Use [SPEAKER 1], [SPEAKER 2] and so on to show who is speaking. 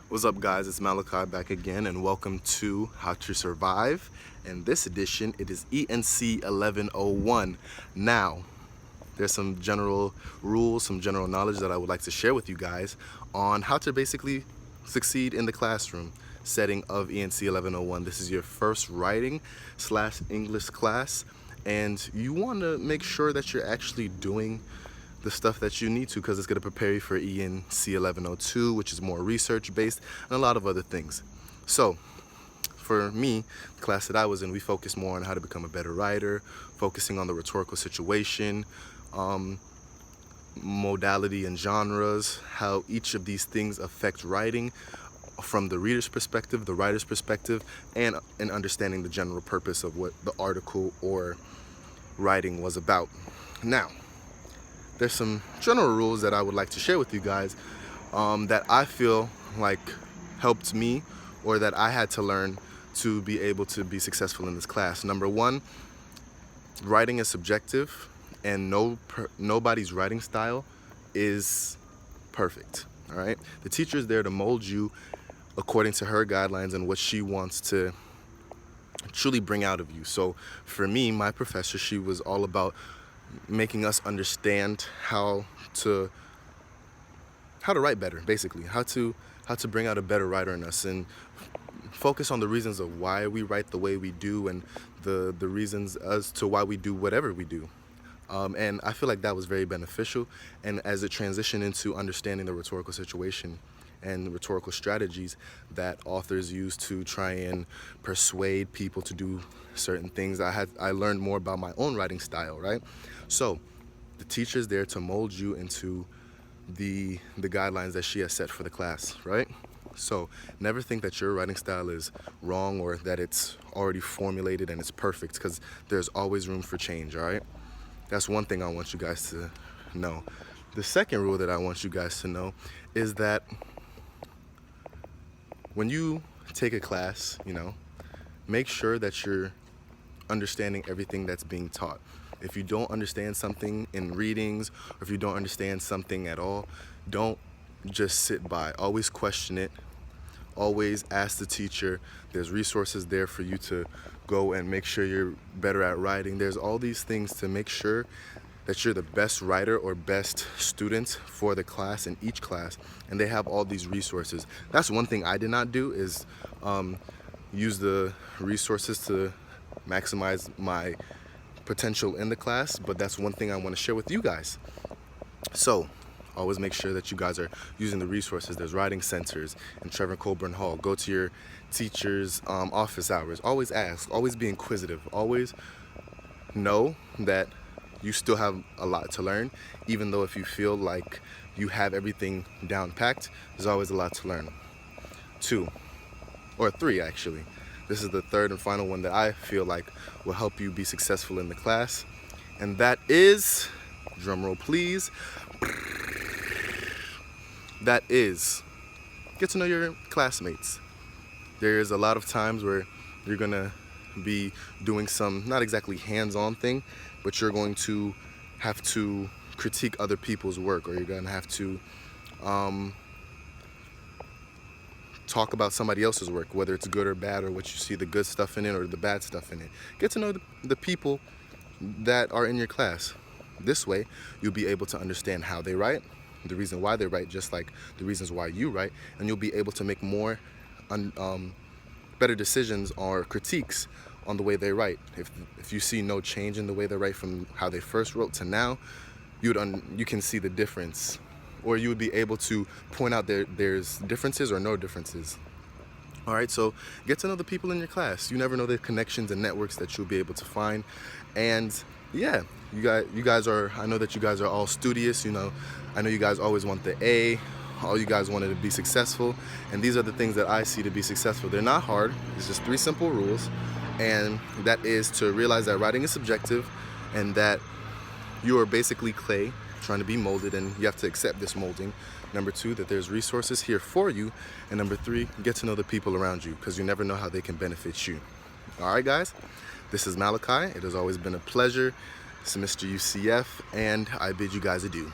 [SPEAKER 1] What's up, guys? It's Malachi back again, and welcome to How to Survive. In this edition, it is ENC 1101. Now, there's some general rules, some general knowledge that I would like to share with you guys on how to basically succeed in the classroom setting of ENC 1101. This is your first writing/English class, and you want to make sure that you're actually doing the stuff that you need to, because it's going to prepare you for ENC 1102, which is more research based, and a lot of other things. So for me, the class that I was in, we focused more on how to become a better writer, focusing on the rhetorical situation, modality and genres, how each of these things affect writing from the reader's perspective, the writer's perspective, and understanding the general purpose of what the article or writing was about. Now, there's some general rules that I would like to share with you guys that I feel like helped me, or that I had to learn to be able to be successful in this class. Number one, writing is subjective, and nobody's writing style is perfect. All right, the teacher is there to mold you according to her guidelines and what she wants to truly bring out of you. So for me, my professor, she was all about making us understand how to write better, basically how to bring out a better writer in us, and focus on the reasons of why we write the way we do, and the reasons as to why we do whatever we do. And I feel like that was very beneficial, and as it transitioned into understanding the rhetorical situation and rhetorical strategies that authors use to try and persuade people to do certain things, I learned more about my own writing style, right? So the teacher's there to mold you into the guidelines that she has set for the class, right? So never think that your writing style is wrong, or that it's already formulated and it's perfect, because there's always room for change. All right, that's one thing I want you guys to know. The second rule that I want you guys to know is that when you take a class, make sure that you're understanding everything that's being taught. If you don't understand something in readings, or if you don't understand something at all, don't just sit by. Always question it. Always ask the teacher. There's resources there for you to go and make sure you're better at writing. There's all these things to make sure that you're the best writer or best student for the class, in each class, and they have all these resources. That's one thing I did not do, is use the resources to maximize my potential in the class, but that's one thing I want to share with you guys. So always make sure that you guys are using the resources. There's writing centers in Trevor Coburn Hall. Go to your teacher's office hours. Always ask, always be inquisitive, always know that you still have a lot to learn. Even though if you feel like you have everything down packed, there's always a lot to learn. 2 or 3 actually. This is the third and final one that I feel like will help you be successful in the class, and that is, drumroll please, that is, get to know your classmates. There's a lot of times where you're gonna be doing some, not exactly hands-on thing, but you're going to have to critique other people's work, or you're gonna have to talk about somebody else's work, whether it's good or bad, or what you see the good stuff in it or the bad stuff in it. Get to know the people that are in your class. This way, you'll be able to understand how they write, the reason why they write, just like the reasons why you write, and you'll be able to make more better decisions or critiques on the way they write. If you see no change in the way they write from how they first wrote to now, you can see the difference, or you would be able to point out there's differences or no differences. All right, so get to know the people in your class. You never know the connections and networks that you'll be able to find. And yeah, you guys are, I know that you guys are all studious. I know you guys always want the A. All you guys wanted to be successful, and these are the things that I see to be successful. They're not hard. It's just 3 simple rules, and that is to realize that writing is subjective, and that you are basically clay trying to be molded, and you have to accept this molding. Number 2, that there's resources here for you, and number 3, get to know the people around you, because you never know how they can benefit you. All right, guys, this is Malachi. It has always been a pleasure. This is Mr. UCF, and I bid you guys adieu.